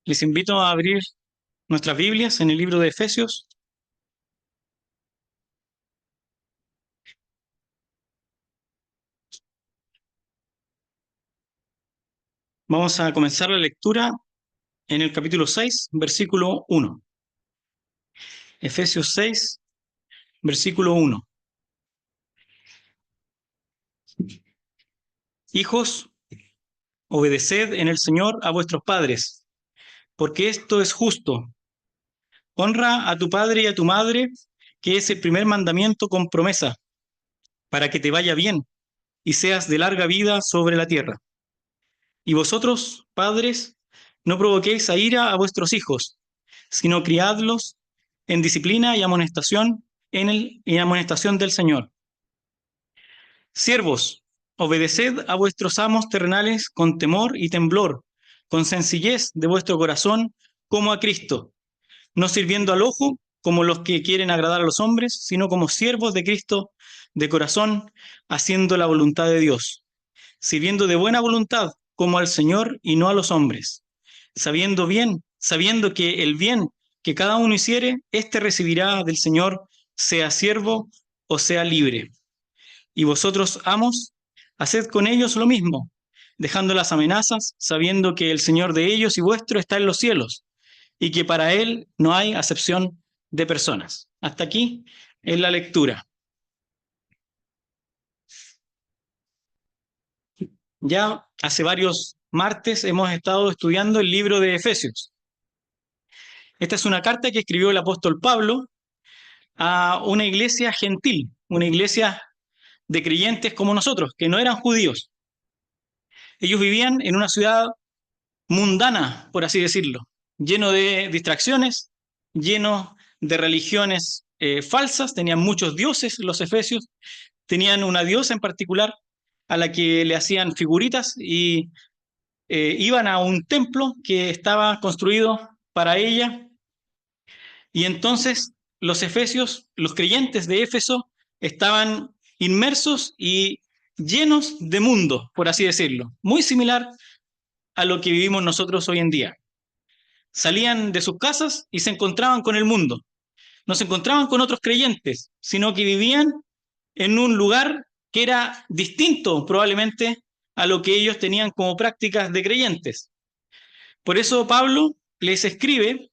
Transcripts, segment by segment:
Les invito a abrir nuestras Biblias en el libro de Efesios. Vamos a comenzar la lectura en el capítulo 6, versículo 1. Efesios 6, versículo 1. Hijos, obedeced en el Señor a vuestros padres, porque esto es justo. Honra a tu padre y a tu madre, que es el primer mandamiento con promesa, para que te vaya bien y seas de larga vida sobre la tierra. Y vosotros, padres, no provoquéis a ira a vuestros hijos, sino criadlos en disciplina y amonestación y amonestación del Señor. Siervos, obedeced a vuestros amos terrenales con temor y temblor, con sencillez de vuestro corazón, como a Cristo, no sirviendo al ojo como los que quieren agradar a los hombres, sino como siervos de Cristo de corazón, haciendo la voluntad de Dios, sirviendo de buena voluntad como al Señor y no a los hombres, sabiendo que el bien que cada uno hiciere, éste recibirá del Señor, sea siervo o sea libre. Y vosotros, amos, haced con ellos lo mismo, dejando las amenazas, sabiendo que el Señor de ellos y vuestro está en los cielos, y que para Él no hay acepción de personas. Hasta aquí es la lectura. Ya hace varios martes hemos estado estudiando el libro de Efesios. Esta es una carta que escribió el apóstol Pablo a una iglesia gentil, una iglesia de creyentes como nosotros, que no eran judíos. Ellos vivían en una ciudad mundana, por así decirlo, lleno de distracciones, lleno de religiones falsas, tenían muchos dioses los efesios, tenían una diosa en particular a la que le hacían figuritas y iban a un templo que estaba construido para ella. Y entonces los efesios, los creyentes de Éfeso, estaban inmersos y llenos de mundo, por así decirlo, muy similar a lo que vivimos nosotros hoy en día. Salían de sus casas y se encontraban con el mundo. No se encontraban con otros creyentes, sino que vivían en un lugar que era distinto probablemente a lo que ellos tenían como prácticas de creyentes. Por eso Pablo les escribe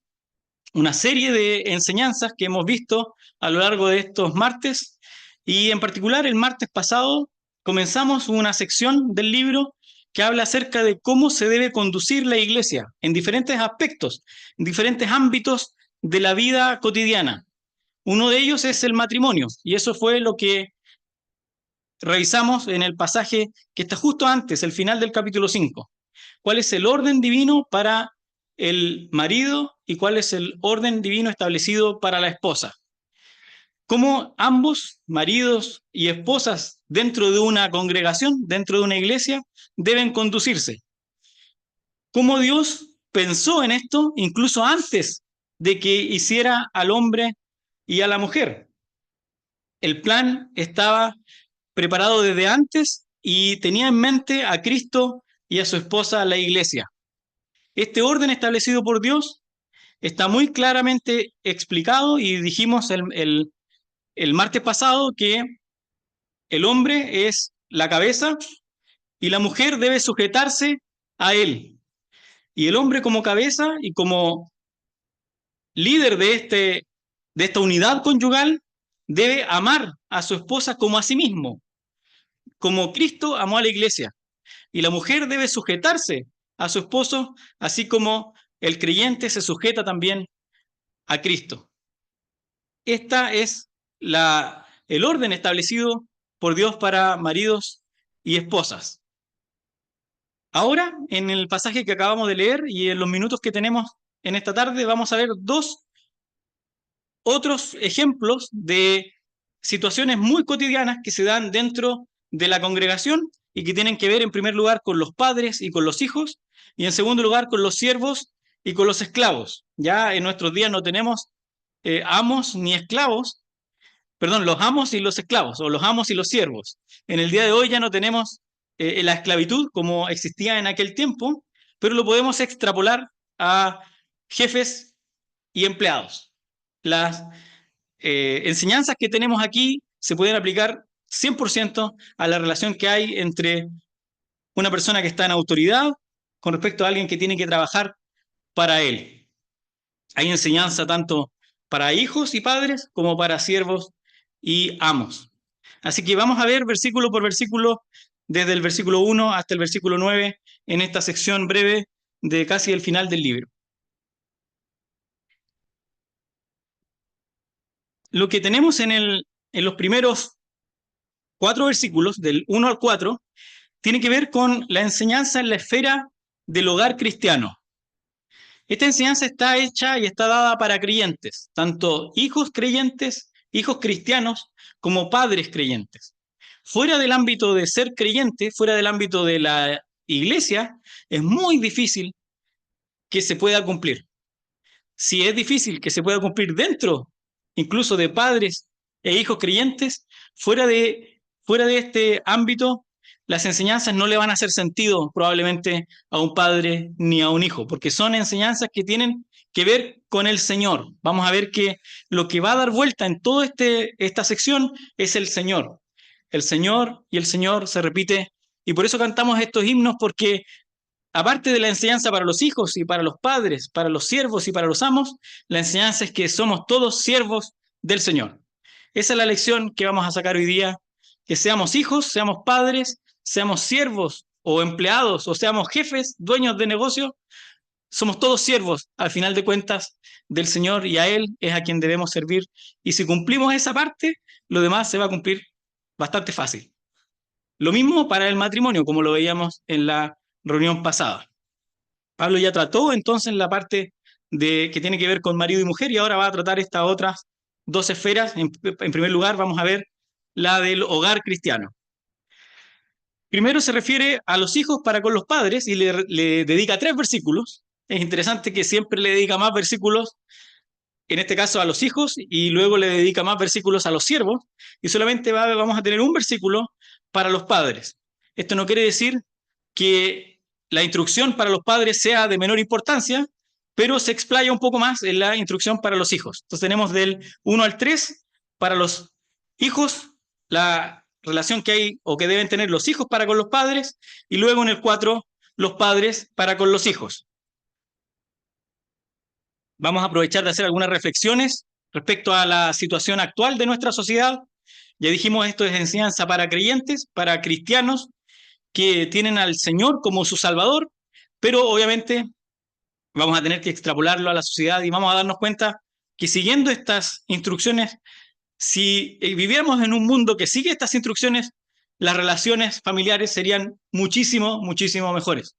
una serie de enseñanzas que hemos visto a lo largo de estos martes, y en particular el martes pasado comenzamos una sección del libro que habla acerca de cómo se debe conducir la iglesia en diferentes aspectos, en diferentes ámbitos de la vida cotidiana. Uno de ellos es el matrimonio, y eso fue lo que revisamos en el pasaje que está justo antes, el final del capítulo 5. ¿Cuál es el orden divino para el marido y cuál es el orden divino establecido para la esposa? Cómo ambos, maridos y esposas, dentro de una congregación, dentro de una iglesia, deben conducirse. Cómo Dios pensó en esto incluso antes de que hiciera al hombre y a la mujer. El plan estaba preparado desde antes y tenía en mente a Cristo y a su esposa, la iglesia. Este orden establecido por Dios está muy claramente explicado, y dijimos el martes pasado que el hombre es la cabeza y la mujer debe sujetarse a él. Y el hombre como cabeza y como líder de esta unidad conyugal debe amar a su esposa como a sí mismo, como Cristo amó a la iglesia. Y la mujer debe sujetarse a su esposo, así como el creyente se sujeta también a Cristo. Esta es el orden establecido por Dios para maridos y esposas. Ahora, en el pasaje que acabamos de leer y en los minutos que tenemos en esta tarde, vamos a ver dos otros ejemplos de situaciones muy cotidianas que se dan dentro de la congregación y que tienen que ver en primer lugar con los padres y con los hijos, y en segundo lugar con los siervos y con los esclavos. Ya en nuestros días no tenemos amos ni esclavos, perdón, los amos y los esclavos, o los amos y los siervos. En el día de hoy ya no tenemos la esclavitud como existía en aquel tiempo, pero lo podemos extrapolar a jefes y empleados. Las enseñanzas que tenemos aquí se pueden aplicar 100% a la relación que hay entre una persona que está en autoridad con respecto a alguien que tiene que trabajar para él. Hay enseñanza tanto para hijos y padres como para siervos y amos. Así que vamos a ver versículo por versículo, desde el versículo 1 hasta el versículo 9, en esta sección breve de casi el final del libro. Lo que tenemos en los primeros 4 versículos, del 1 al 4, tiene que ver con la enseñanza en la esfera del hogar cristiano. Esta enseñanza está hecha y está dada para creyentes, tanto hijos creyentes, hijos cristianos, como padres creyentes. Fuera del ámbito de ser creyente, fuera del ámbito de la iglesia, es muy difícil que se pueda cumplir. Si es difícil que se pueda cumplir dentro, incluso de padres e hijos creyentes, fuera de este ámbito, las enseñanzas no le van a hacer sentido probablemente a un padre ni a un hijo, porque son enseñanzas que tienen que ver con el Señor. Vamos a ver que lo que va a dar vuelta en toda esta sección es el Señor. El Señor y el Señor se repite, y por eso cantamos estos himnos, porque aparte de la enseñanza para los hijos y para los padres, para los siervos y para los amos, la enseñanza es que somos todos siervos del Señor. Esa es la lección que vamos a sacar hoy día, que seamos hijos, seamos padres, seamos siervos o empleados o seamos jefes, dueños de negocio, somos todos siervos al final de cuentas del Señor y a Él es a quien debemos servir. Y si cumplimos esa parte, lo demás se va a cumplir bastante fácil. Lo mismo para el matrimonio, como lo veíamos en la reunión pasada. Pablo ya trató entonces la parte que tiene que ver con marido y mujer y ahora va a tratar estas otras dos esferas. En primer lugar, vamos a ver la del hogar cristiano. Primero se refiere a los hijos para con los padres y le dedica 3 versículos. Es interesante que siempre le dedica más versículos, en este caso a los hijos, y luego le dedica más versículos a los siervos, y solamente vamos a tener un versículo para los padres. Esto no quiere decir que la instrucción para los padres sea de menor importancia, pero se explaya un poco más en la instrucción para los hijos. Entonces tenemos del 1 al 3 para los hijos, la relación que hay o que deben tener los hijos para con los padres, y luego en el 4 los padres para con los hijos. Vamos a aprovechar de hacer algunas reflexiones respecto a la situación actual de nuestra sociedad. Ya dijimos, esto es enseñanza para creyentes, para cristianos que tienen al Señor como su Salvador, pero obviamente vamos a tener que extrapolarlo a la sociedad y vamos a darnos cuenta que siguiendo estas instrucciones, si viviéramos en un mundo que sigue estas instrucciones, las relaciones familiares serían muchísimo, muchísimo mejores.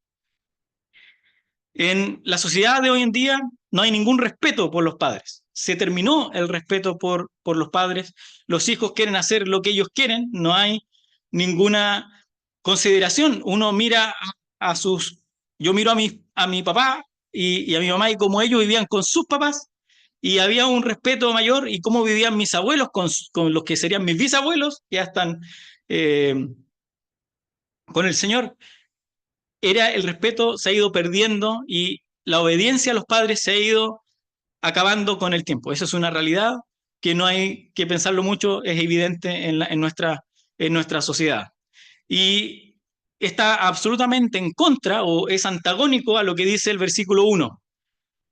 En la sociedad de hoy en día no hay ningún respeto por los padres. Se terminó el respeto por los padres. Los hijos quieren hacer lo que ellos quieren. No hay ninguna consideración. Uno mira a sus... Yo miro a mi papá y a mi mamá y cómo ellos vivían con sus papás y había un respeto mayor y cómo vivían mis abuelos con los que serían mis bisabuelos, ya están con el Señor. El respeto se ha ido perdiendo y la obediencia a los padres se ha ido acabando con el tiempo. Esa es una realidad que no hay que pensarlo mucho, es evidente en nuestra sociedad. Y está absolutamente en contra o es antagónico a lo que dice el versículo 1.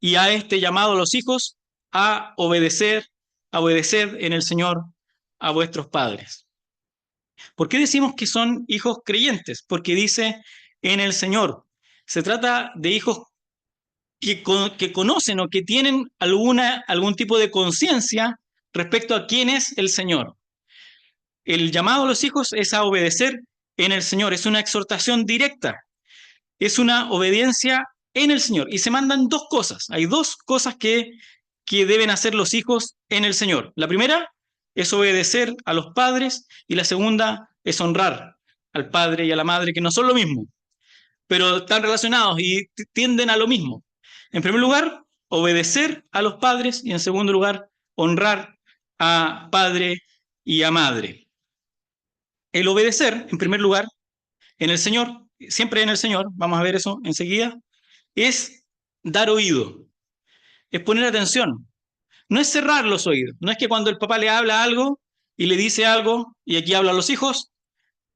Y a este llamado a los hijos a obedecer en el Señor a vuestros padres. ¿Por qué decimos que son hijos creyentes? Porque dice en el Señor. Se trata de hijos que conocen o que tienen algún tipo de conciencia respecto a quién es el Señor. El llamado a los hijos es a obedecer en el Señor, es una exhortación directa, es una obediencia en el Señor. Y se mandan 2 cosas, hay 2 cosas que deben hacer los hijos en el Señor. La primera es obedecer a los padres y la segunda es honrar al padre y a la madre, que no son lo mismo, pero están relacionados y tienden a lo mismo. En primer lugar, obedecer a los padres y en segundo lugar, honrar a padre y a madre. El obedecer, en primer lugar, en el Señor, siempre en el Señor, vamos a ver eso enseguida, es dar oído, es poner atención. No es cerrar los oídos, no es que cuando el papá le habla algo y le dice algo, y aquí hablan los hijos,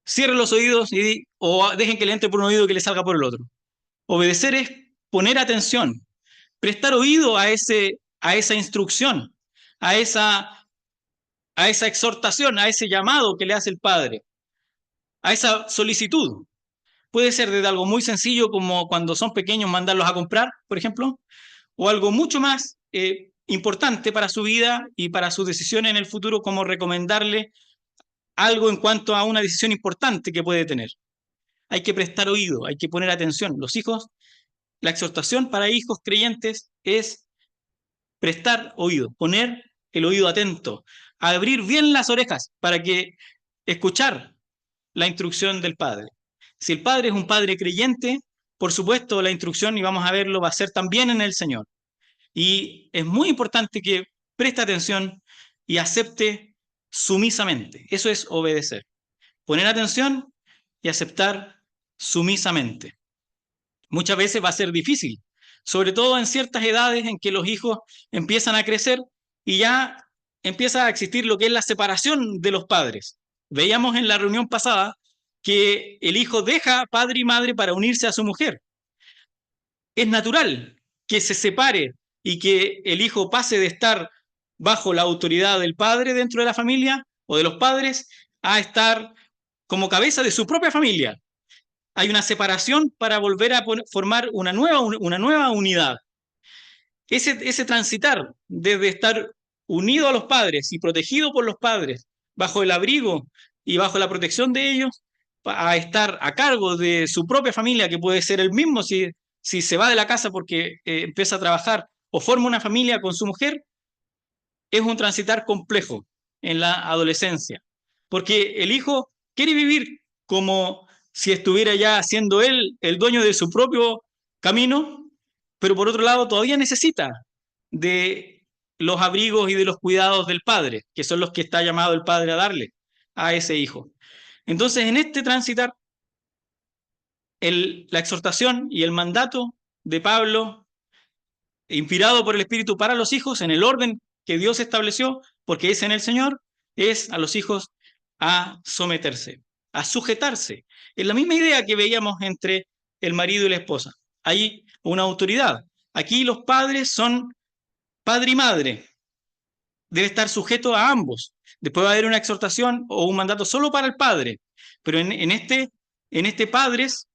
cierren los oídos o dejen que le entre por un oído y que le salga por el otro. Obedecer es poner atención, prestar oído a esa instrucción, a a esa exhortación, a ese llamado que le hace el padre, a esa solicitud. Puede ser desde algo muy sencillo como cuando son pequeños mandarlos a comprar, por ejemplo, o algo mucho más importante para su vida y para sus decisiones en el futuro, como recomendarle algo en cuanto a una decisión importante que puede tener. Hay que prestar oído, hay que poner atención. Los hijos, la exhortación para hijos creyentes es prestar oído, poner el oído atento, abrir bien las orejas para que escuchar la instrucción del padre. Si el padre es un padre creyente, por supuesto la instrucción, y vamos a verlo, va a ser también en el Señor. Y es muy importante que preste atención y acepte sumisamente. Eso es obedecer. Poner atención y aceptar sumisamente. Muchas veces va a ser difícil, sobre todo en ciertas edades en que los hijos empiezan a crecer y ya empieza a existir lo que es la separación de los padres. Veíamos en la reunión pasada que el hijo deja padre y madre para unirse a su mujer. Es natural que se separe y que el hijo pase de estar bajo la autoridad del padre dentro de la familia o de los padres a estar como cabeza de su propia familia. Hay una separación para volver a formar una nueva unidad. Ese transitar desde estar unido a los padres y protegido por los padres, bajo el abrigo y bajo la protección de ellos, a estar a cargo de su propia familia, que puede ser el mismo si se va de la casa porque empieza a trabajar o forma una familia con su mujer, es un transitar complejo en la adolescencia, porque el hijo quiere vivir como si estuviera ya siendo él el dueño de su propio camino, pero por otro lado todavía necesita de los abrigos y de los cuidados del padre, que son los que está llamado el padre a darle a ese hijo. Entonces, en este transitar, la exhortación y el mandato de Pablo, inspirado por el Espíritu para los hijos, en el orden que Dios estableció, porque es en el Señor, es a los hijos a someterse, a sujetarse. Es la misma idea que veíamos entre el marido y la esposa. Hay una autoridad. Aquí los padres son padre y madre. Debe estar sujeto a ambos. Después va a haber una exhortación o un mandato solo para el padre. Pero en este padres,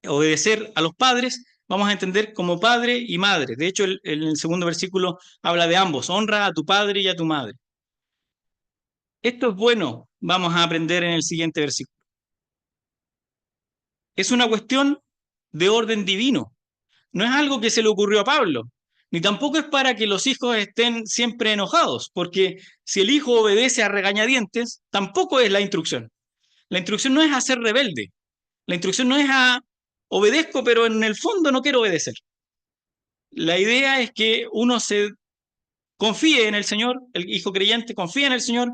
obedecer a los padres, vamos a entender como padre y madre. De hecho, el segundo versículo habla de ambos. Honra a tu padre y a tu madre. Esto es bueno, vamos a aprender en el siguiente versículo. Es una cuestión de orden divino. No es algo que se le ocurrió a Pablo, ni tampoco es para que los hijos estén siempre enojados, porque si el hijo obedece a regañadientes, tampoco es la instrucción. La instrucción no es a ser rebelde. La instrucción no es a obedezco, pero en el fondo no quiero obedecer. La idea es que uno se confíe en el Señor, el hijo creyente confía en el Señor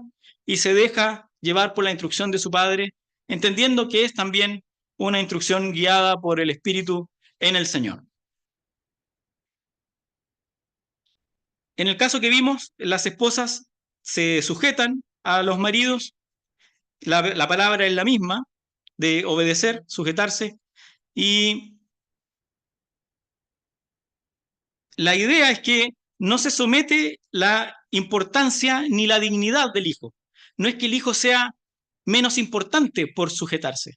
y se deja llevar por la instrucción de su padre, entendiendo que es también una instrucción guiada por el Espíritu en el Señor. En el caso que vimos, las esposas se sujetan a los maridos, la palabra es la misma, de obedecer, sujetarse, y la idea es que no se somete la importancia ni la dignidad del hijo. No es que el hijo sea menos importante por sujetarse.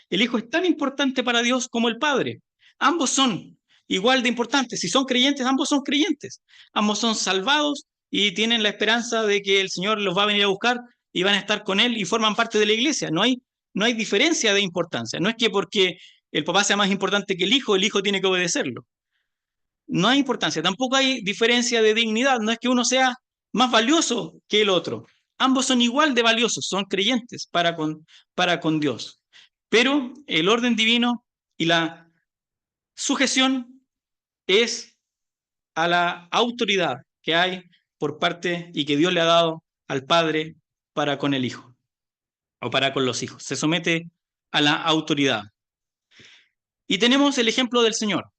El hijo es tan importante para Dios como el padre. Ambos son igual de importantes. Si son creyentes, ambos son creyentes. Ambos son salvados y tienen la esperanza de que el Señor los va a venir a buscar y van a estar con Él y forman parte de la iglesia. No hay diferencia de importancia. No es que porque el papá sea más importante que el hijo tiene que obedecerlo. No hay importancia. Tampoco hay diferencia de dignidad. No es que uno sea más valioso que el otro. Ambos son igual de valiosos, son creyentes para con Dios. Pero el orden divino y la sujeción es a la autoridad que hay por parte y que Dios le ha dado al Padre para con el Hijo o para con los hijos. Se somete a la autoridad. Y tenemos el ejemplo del Señor.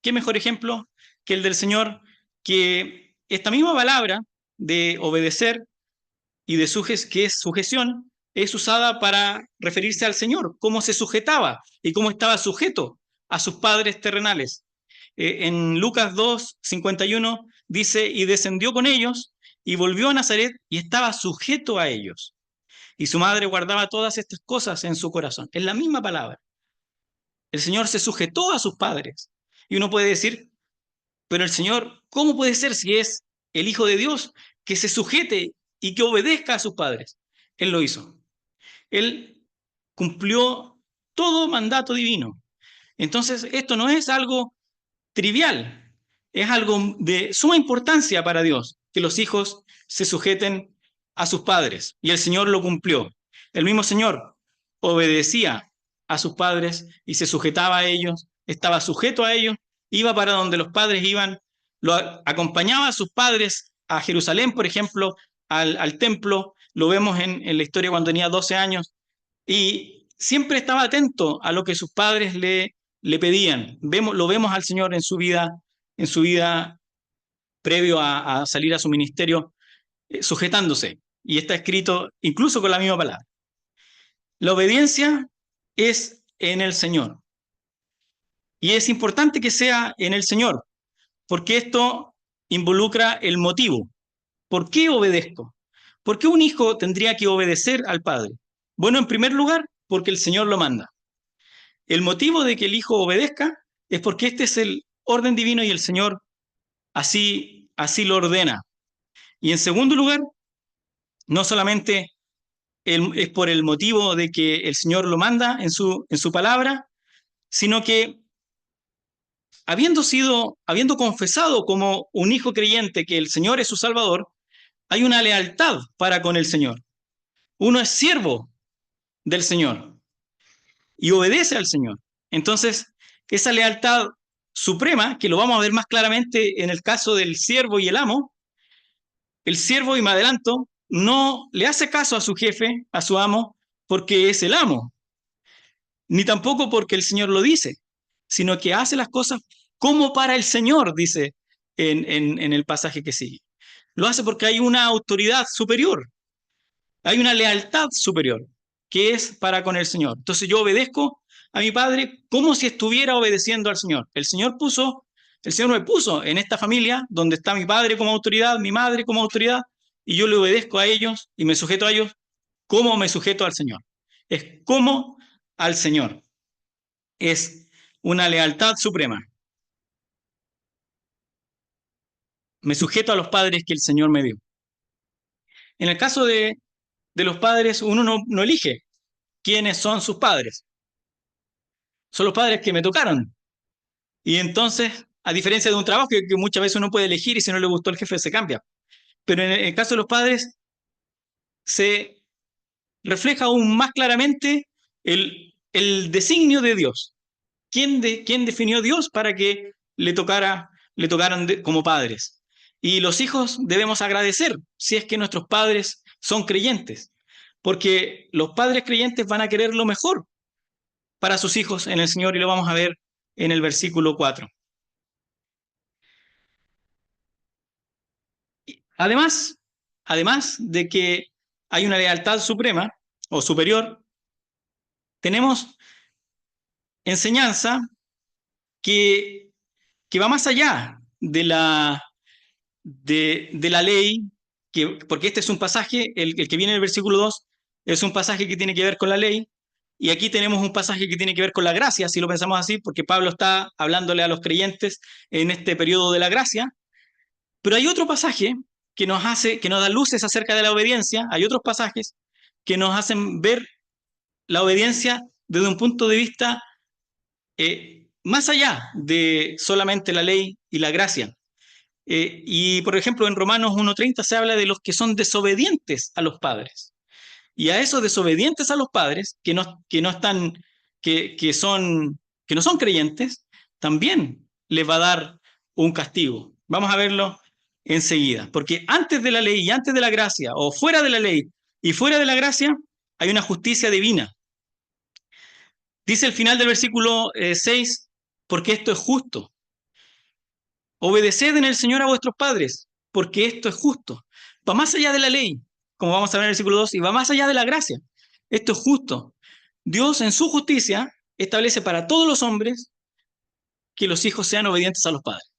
¿Qué mejor ejemplo que el del Señor? Que esta misma palabra de obedecer y de que es sujeción, es usada para referirse al Señor, cómo se sujetaba y cómo estaba sujeto a sus padres terrenales. En Lucas 2:51 dice, y descendió con ellos y volvió a Nazaret y estaba sujeto a ellos. Y su madre guardaba todas estas cosas en su corazón. Es la misma palabra. El Señor se sujetó a sus padres. Y uno puede decir, pero el Señor, ¿cómo puede ser si es el Hijo de Dios que se sujete y que obedezca a sus padres? Él lo hizo. Él cumplió todo mandato divino. Entonces, esto no es algo trivial, es algo de suma importancia para Dios, que los hijos se sujeten a sus padres. Y el Señor lo cumplió. El mismo Señor obedecía a sus padres y se sujetaba a ellos, estaba sujeto a ellos, iba para donde los padres iban, lo acompañaba a sus padres a Jerusalén, por ejemplo, al templo, lo vemos en la historia cuando tenía 12 años, y siempre estaba atento a lo que sus padres le pedían. Lo vemos al Señor en su vida previo a salir a su ministerio, sujetándose. Y está escrito incluso con la misma palabra. La obediencia es en el Señor. Y es importante que sea en el Señor, porque esto involucra el motivo. ¿Por qué obedezco? ¿Por qué un hijo tendría que obedecer al padre? Bueno, en primer lugar, porque el Señor lo manda. El motivo de que el hijo obedezca es porque este es el orden divino y el Señor así lo ordena. Y en segundo lugar, no solamente es por el motivo de que el Señor lo manda en su palabra, sino que habiendo confesado como un hijo creyente que el Señor es su Salvador, hay una lealtad para con el Señor. Uno es siervo del Señor y obedece al Señor. Entonces, esa lealtad suprema, que lo vamos a ver más claramente en el caso del siervo y el siervo, y me adelanto, no le hace caso a su jefe, a su amo, porque es el amo, ni tampoco porque el Señor lo dice, sino que hace las cosas como para el Señor, dice en el pasaje que sigue. Lo hace porque hay una autoridad superior, hay una lealtad superior, que es para con el Señor. Entonces yo obedezco a mi padre como si estuviera obedeciendo al Señor. El Señor me puso en esta familia donde está mi padre como autoridad, mi madre como autoridad, y yo le obedezco a ellos y me sujeto a ellos como me sujeto al Señor. Es como al Señor. Es una lealtad suprema. Me sujeto a los padres que el Señor me dio. En el caso de los padres, uno no elige quiénes son sus padres. Son los padres que me tocaron. Y entonces, a diferencia de un trabajo que muchas veces uno puede elegir y si no le gustó el jefe se cambia. Pero en el caso de los padres se refleja aún más claramente el designio de Dios. ¿Quién definió Dios para que le tocaran como padres? Y los hijos debemos agradecer si es que nuestros padres son creyentes, porque los padres creyentes van a querer lo mejor para sus hijos en el Señor y lo vamos a ver en el versículo 4. Además, además de que hay una lealtad suprema o superior, tenemos enseñanza que, que va más allá de la ley, porque este es un pasaje, el que viene en el versículo 2, es un pasaje que tiene que ver con la ley, y aquí tenemos un pasaje que tiene que ver con la gracia, si lo pensamos así, porque Pablo está hablándole a los creyentes en este periodo de la gracia, pero hay otro pasaje que nos da luces acerca de la obediencia, hay otros pasajes que nos hacen ver la obediencia desde un punto de vista más allá de solamente la ley y la gracia. Y por ejemplo, en Romanos 1:30 se habla de los que son desobedientes a los padres. Y a esos desobedientes a los padres, que no están, que no son creyentes, también les va a dar un castigo. Vamos a verlo enseguida. Porque antes de la ley y antes de la gracia, o fuera de la ley y fuera de la gracia, hay una justicia divina. Dice el final del versículo 6, porque esto es justo. Obedeced en el Señor a vuestros padres, porque esto es justo. Va más allá de la ley, como vamos a ver en el versículo 2, y va más allá de la gracia. Esto es justo. Dios en su justicia establece para todos los hombres que los hijos sean obedientes a los padres.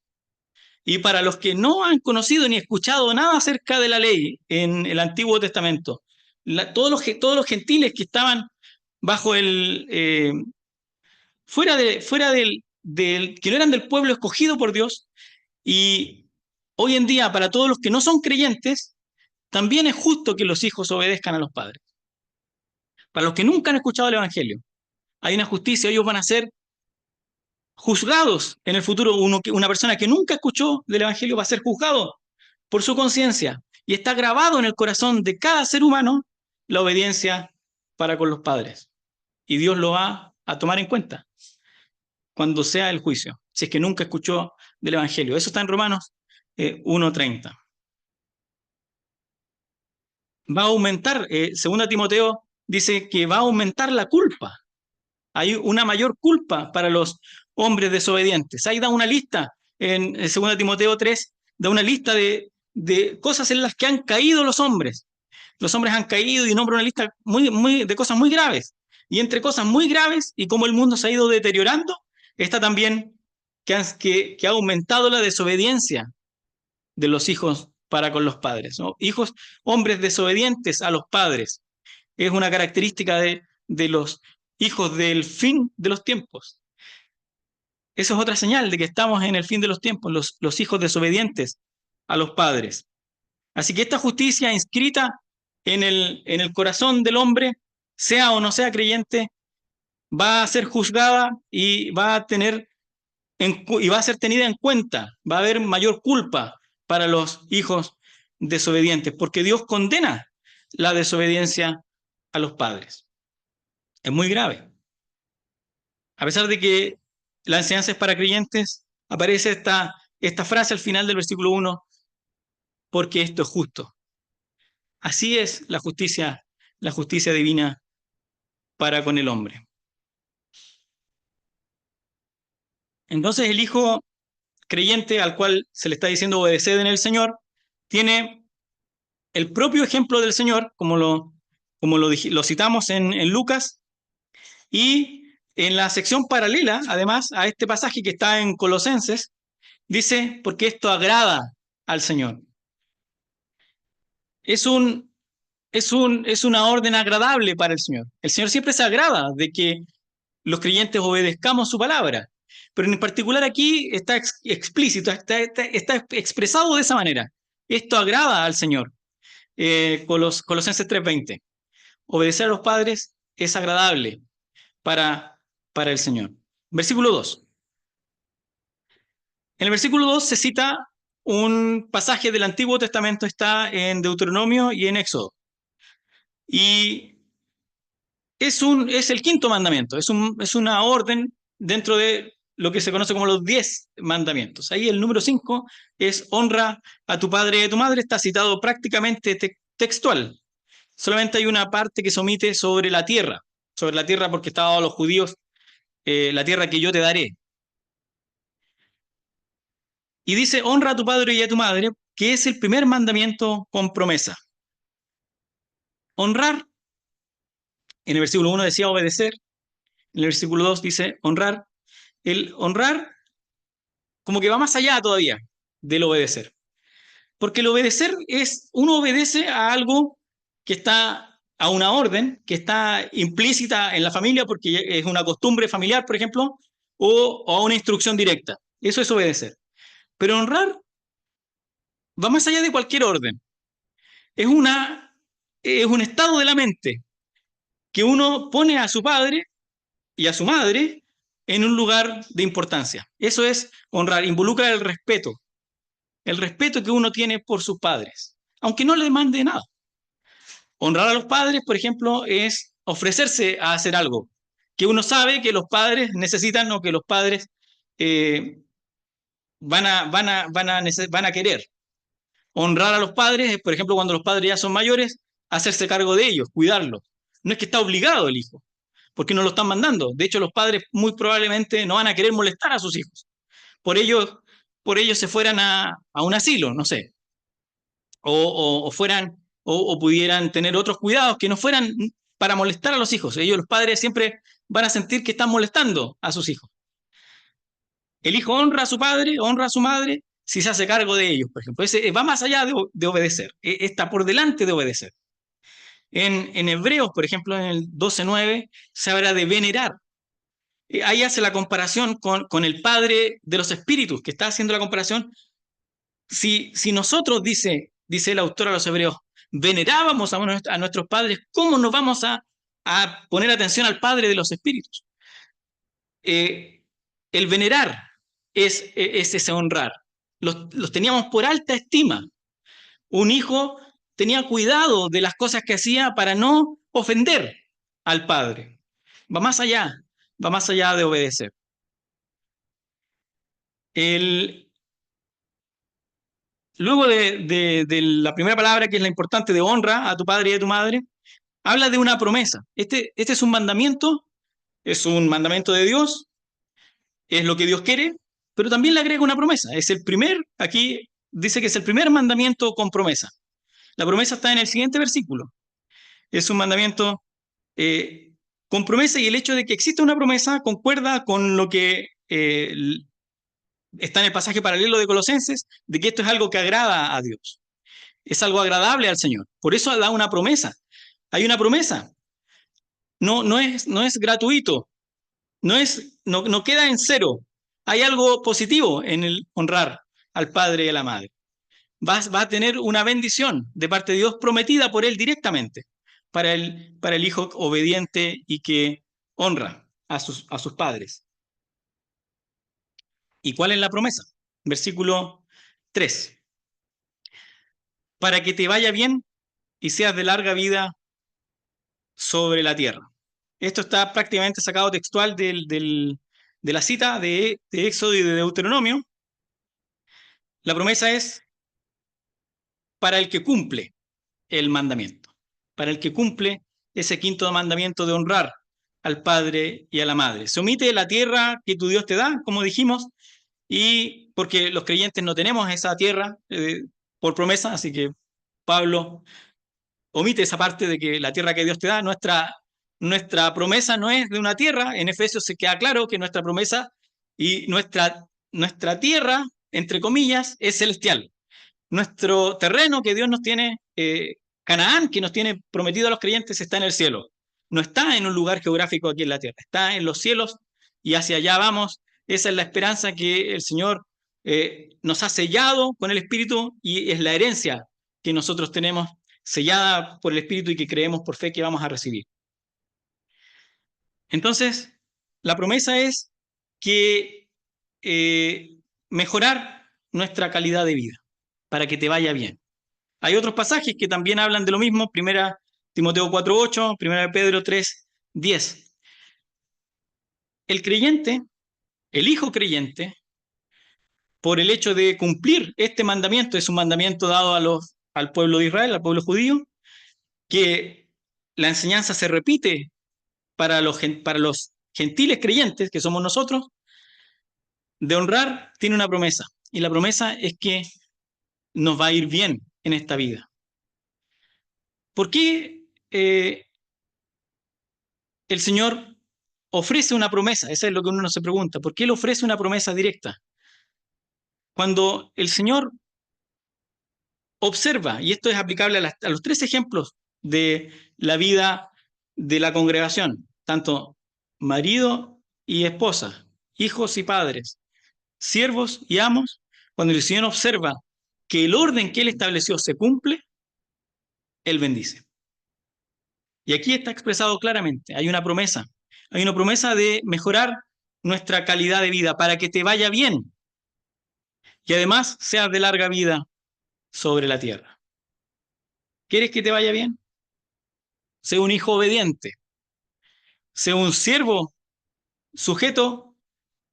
Y para los que no han conocido ni escuchado nada acerca de la ley en el Antiguo Testamento, todos los gentiles que estaban bajo que no eran del pueblo escogido por Dios, y hoy en día para todos los que no son creyentes, también es justo que los hijos obedezcan a los padres. Para los que nunca han escuchado el Evangelio, hay una justicia, ellos van a ser juzgados en el futuro. Una persona que nunca escuchó del Evangelio va a ser juzgado por su conciencia, y está grabado en el corazón de cada ser humano la obediencia para con los padres. Y Dios lo va a tomar en cuenta cuando sea el juicio, si es que nunca escuchó del Evangelio. Eso está en Romanos 1:30. Va a aumentar, 2 Timoteo dice que va a aumentar la culpa. Hay una mayor culpa para los hombres desobedientes. Ahí da una lista, en 2 Timoteo 3, da una lista de cosas en las que han caído los hombres. Los hombres han caído y nombra una lista de cosas muy graves. Y entre cosas muy graves y cómo el mundo se ha ido deteriorando, está también que ha aumentado la desobediencia de los hijos para con los padres, ¿no? Hombres desobedientes a los padres. Es una característica de los hijos del fin de los tiempos. Eso es otra señal de que estamos en el fin de los tiempos, los hijos desobedientes a los padres. Así que esta justicia inscrita en el corazón del hombre, sea o no sea creyente, va a ser juzgada y va a ser tenida en cuenta. Va a haber mayor culpa para los hijos desobedientes, porque Dios condena la desobediencia a los padres. Es muy grave. A pesar de que la enseñanza es para creyentes, aparece esta frase al final del versículo 1, porque esto es justo. Así es la justicia divina para con el hombre. Entonces el hijo creyente al cual se le está diciendo obedeced en el Señor, tiene el propio ejemplo del Señor, como lo citamos en Lucas, y en la sección paralela, además, a este pasaje que está en Colosenses, dice, porque esto agrada al Señor. Es una orden agradable para el Señor. El Señor siempre se agrada de que los creyentes obedezcamos su palabra, pero en particular aquí está explícito, está expresado de esa manera. Esto agrada al Señor. Colosenses 3:20. Obedecer a los padres es agradable para el Señor. Versículo 2. En el versículo 2 se cita un pasaje del Antiguo Testamento, está en Deuteronomio y en Éxodo. Y es el quinto mandamiento, es una orden dentro de lo que se conoce como los 10 mandamientos. Ahí el número 5 es honra a tu padre y a tu madre, está citado prácticamente textual. Solamente hay una parte que se omite sobre la tierra porque estaba dado a los judíos, la tierra que yo te daré. Y dice, honra a tu padre y a tu madre, que es el primer mandamiento con promesa. Honrar, en el versículo 1 decía obedecer, en el versículo 2 dice honrar. El honrar como que va más allá todavía del obedecer. Porque el obedecer uno obedece a algo que está, a una orden que está implícita en la familia porque es una costumbre familiar, por ejemplo, o a una instrucción directa. Eso es obedecer. Pero honrar va más allá de cualquier orden. Es un estado de la mente que uno pone a su padre y a su madre en un lugar de importancia. Eso es honrar, involucra el respeto que uno tiene por sus padres, aunque no le demande nada. Honrar a los padres, por ejemplo, es ofrecerse a hacer algo que uno sabe que los padres necesitan o que los padres van a querer. Honrar a los padres es, por ejemplo, cuando los padres ya son mayores, hacerse cargo de ellos, cuidarlos. No es que está obligado el hijo, porque no lo están mandando. De hecho, los padres muy probablemente no van a querer molestar a sus hijos. Por ello, por ellos se fueran a un asilo, no sé, o fueran, o pudieran tener otros cuidados que no fueran para molestar a los hijos. Ellos, los padres, siempre van a sentir que están molestando a sus hijos. El hijo honra a su padre, honra a su madre, si se hace cargo de ellos, por ejemplo. Ese va más allá de obedecer, está por delante de obedecer. En Hebreos, por ejemplo, en el 12:9, se habla de venerar. Ahí hace la comparación con el Padre de los Espíritus, que está haciendo la comparación. Si nosotros, dice el autor a los Hebreos, venerábamos a nuestros padres, ¿cómo nos vamos a poner atención al Padre de los Espíritus? El venerar es ese honrar. Los teníamos por alta estima. Un hijo tenía cuidado de las cosas que hacía para no ofender al padre. Va más allá de obedecer. Luego de la primera palabra, que es la importante de honra a tu padre y a tu madre, habla de una promesa. Este es un mandamiento de Dios, es lo que Dios quiere, pero también le agrega una promesa. Aquí dice que es el primer mandamiento con promesa. La promesa está en el siguiente versículo. Es un mandamiento con promesa, y el hecho de que exista una promesa concuerda con lo que está en el pasaje paralelo de Colosenses, de que esto es algo que agrada a Dios. Es algo agradable al Señor. Por eso da una promesa. Hay una promesa. No es gratuito. No queda en cero. Hay algo positivo en el honrar al padre y a la madre. Va a tener una bendición de parte de Dios prometida por Él directamente para el hijo obediente y que honra a sus padres. ¿Y cuál es la promesa? Versículo 3. Para que te vaya bien y seas de larga vida sobre la tierra. Esto está prácticamente sacado textual de la cita de Éxodo y de Deuteronomio. La promesa es para el que cumple el mandamiento, para el que cumple ese quinto mandamiento de honrar al padre y a la madre. Se omite la tierra que tu Dios te da, como dijimos, y porque los creyentes no tenemos esa tierra por promesa, así que Pablo omite esa parte de que la tierra que Dios te da. Nuestra promesa no es de una tierra. En Efesios se queda claro que nuestra promesa y nuestra tierra, entre comillas, es celestial. Nuestro terreno que Dios nos tiene, Canaán, que nos tiene prometido a los creyentes, está en el cielo. No está en un lugar geográfico aquí en la tierra, está en los cielos y hacia allá vamos. Esa es la esperanza que el Señor nos ha sellado con el Espíritu, y es la herencia que nosotros tenemos sellada por el Espíritu y que creemos por fe que vamos a recibir. Entonces, la promesa es que mejorar nuestra calidad de vida para que te vaya bien. Hay otros pasajes que también hablan de lo mismo. 1 Timoteo 4:8, 1 Pedro 3:10. El creyente, el hijo creyente, por el hecho de cumplir este mandamiento, es un mandamiento dado al pueblo de Israel, al pueblo judío, que la enseñanza se repite para los gentiles creyentes, que somos nosotros, de honrar, tiene una promesa. Y la promesa es que nos va a ir bien en esta vida. ¿Por qué el Señor ofrece una promesa? Eso es lo que uno se pregunta. ¿Por qué Él ofrece una promesa directa? Cuando el Señor observa, y esto es aplicable a los tres ejemplos de la vida de la congregación, tanto marido y esposa, hijos y padres, siervos y amos, cuando el Señor observa que el orden que Él estableció se cumple, Él bendice. Y aquí está expresado claramente, hay una promesa de mejorar nuestra calidad de vida para que te vaya bien y además seas de larga vida sobre la tierra. ¿Quieres que te vaya bien? Sé un hijo obediente, sé un siervo sujeto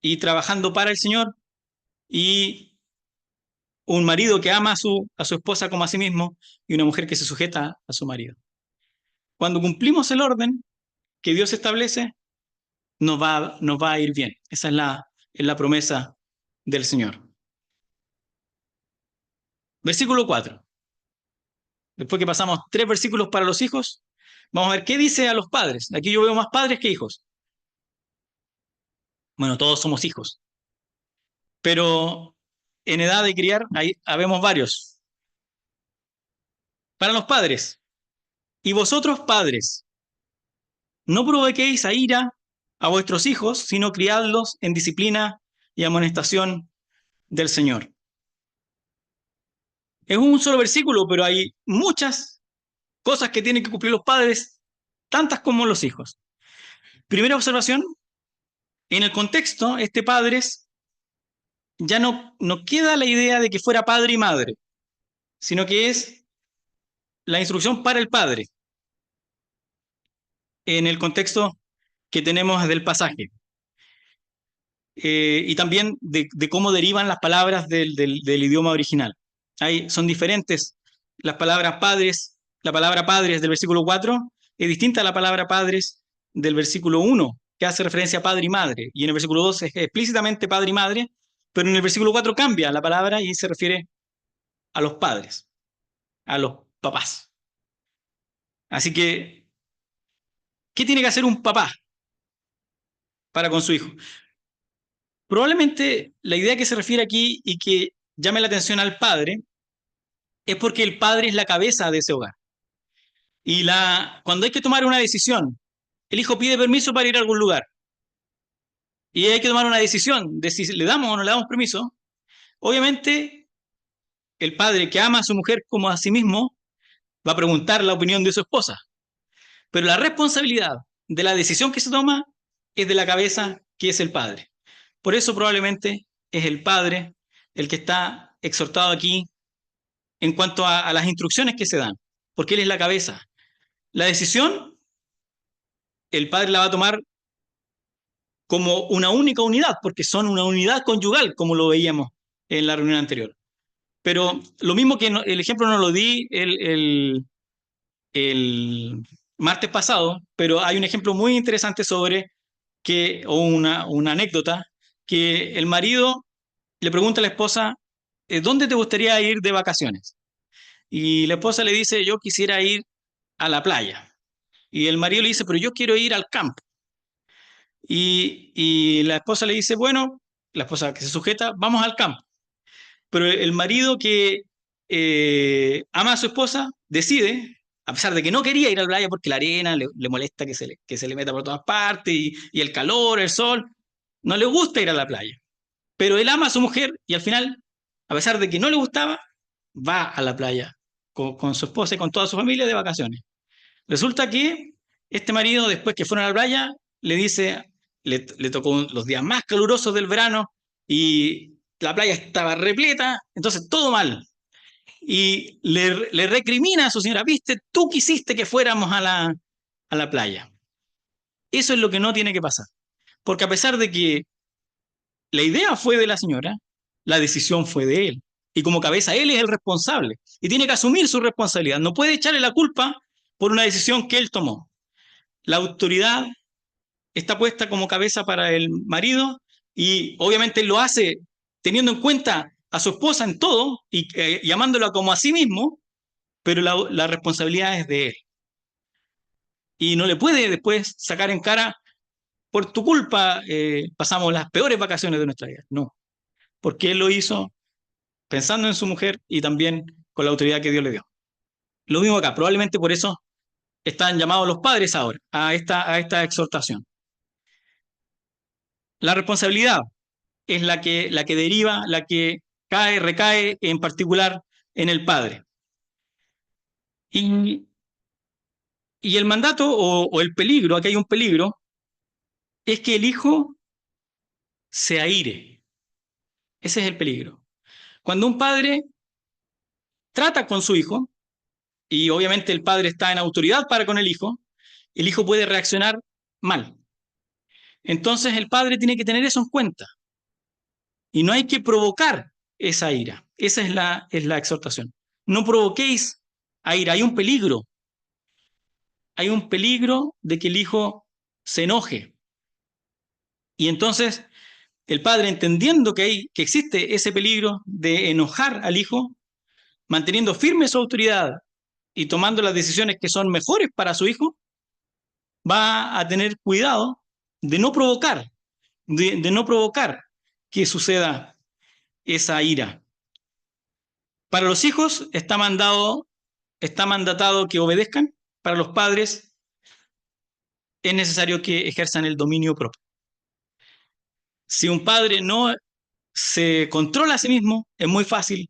y trabajando para el Señor, y un marido que ama a su esposa como a sí mismo, y una mujer que se sujeta a su marido. Cuando cumplimos el orden que Dios establece, nos va a ir bien. Esa es la promesa del Señor. Versículo 4. Después que pasamos 3 versículos para los hijos, vamos a ver qué dice a los padres. Aquí yo veo más padres que hijos. Bueno, todos somos hijos, pero en edad de criar, ahí habemos varios. Para los padres, y vosotros padres, no provoquéis a ira a vuestros hijos, sino criadlos en disciplina y amonestación del Señor. Es un solo versículo, pero hay muchas cosas que tienen que cumplir los padres, tantas como los hijos. Primera observación, en el contexto, este padres ya no queda la idea de que fuera padre y madre, sino que es la instrucción para el padre en el contexto que tenemos del pasaje. Y también de cómo derivan las palabras del idioma original. Son diferentes las palabras padres. La palabra padres del versículo 4 es distinta a la palabra padres del versículo 1, que hace referencia a padre y madre. Y en el versículo 2 es explícitamente padre y madre, pero en el versículo 4 cambia la palabra y se refiere a los padres, a los papás. Así que, ¿qué tiene que hacer un papá para con su hijo? Probablemente la idea que se refiere aquí y que llame la atención al padre es porque el padre es la cabeza de ese hogar. Y cuando hay que tomar una decisión, el hijo pide permiso para ir a algún lugar. Y hay que tomar una decisión de si le damos o no le damos permiso. Obviamente, el padre que ama a su mujer como a sí mismo va a preguntar la opinión de su esposa. Pero la responsabilidad de la decisión que se toma es de la cabeza que es el padre. Por eso probablemente es el padre el que está exhortado aquí en cuanto a las instrucciones que se dan, porque él es la cabeza. La decisión, el padre la va a tomar como una única unidad, porque son una unidad conyugal, como lo veíamos en la reunión anterior. Pero lo mismo que el ejemplo no lo di el martes pasado, pero hay un ejemplo muy interesante o una anécdota, que el marido le pregunta a la esposa, ¿dónde te gustaría ir de vacaciones? Y la esposa le dice, yo quisiera ir a la playa. Y el marido le dice, pero yo quiero ir al campo. Y la esposa le dice, bueno, la esposa que se sujeta, vamos al campo. Pero el marido que ama a su esposa decide, a pesar de que no quería ir a la playa porque la arena le molesta que se le meta por todas partes y el calor, el sol, no le gusta ir a la playa. Pero él ama a su mujer y al final, a pesar de que no le gustaba, va a la playa con su esposa y con toda su familia de vacaciones. Resulta que este marido, después que fueron a la playa, le dice, le tocó los días más calurosos del verano y la playa estaba repleta, entonces todo mal. Y le recrimina a su señora, viste, tú quisiste que fuéramos a la playa. Eso es lo que no tiene que pasar. Porque a pesar de que la idea fue de la señora, la decisión fue de él. Y como cabeza, él es el responsable. Y tiene que asumir su responsabilidad. No puede echarle la culpa por una decisión que él tomó. La autoridad está puesta como cabeza para el marido y obviamente él lo hace teniendo en cuenta a su esposa en todo y llamándola como a sí mismo, pero la responsabilidad es de él. Y no le puede después sacar en cara, por tu culpa pasamos las peores vacaciones de nuestra vida. No, porque él lo hizo pensando en su mujer y también con la autoridad que Dios le dio. Lo mismo acá, probablemente por eso están llamados los padres ahora a esta exhortación. La responsabilidad es la que deriva, la que recae en particular en el padre. Y, y el mandato o el peligro, aquí hay un peligro, es que el hijo se aire. Ese es el peligro. Cuando un padre trata con su hijo, y obviamente el padre está en autoridad para con el hijo puede reaccionar mal. Entonces el padre tiene que tener eso en cuenta. Y no hay que provocar esa ira. Esa es la exhortación. No provoquéis a ira. Hay un peligro. Hay un peligro de que el hijo se enoje. Y entonces el padre, entendiendo que existe ese peligro de enojar al hijo, manteniendo firme su autoridad y tomando las decisiones que son mejores para su hijo, va a tener cuidado de no provocar, de no provocar que suceda esa ira. Para los hijos está mandatado que obedezcan. Para los padres es necesario que ejerzan el dominio propio. Si un padre no se controla a sí mismo, es muy fácil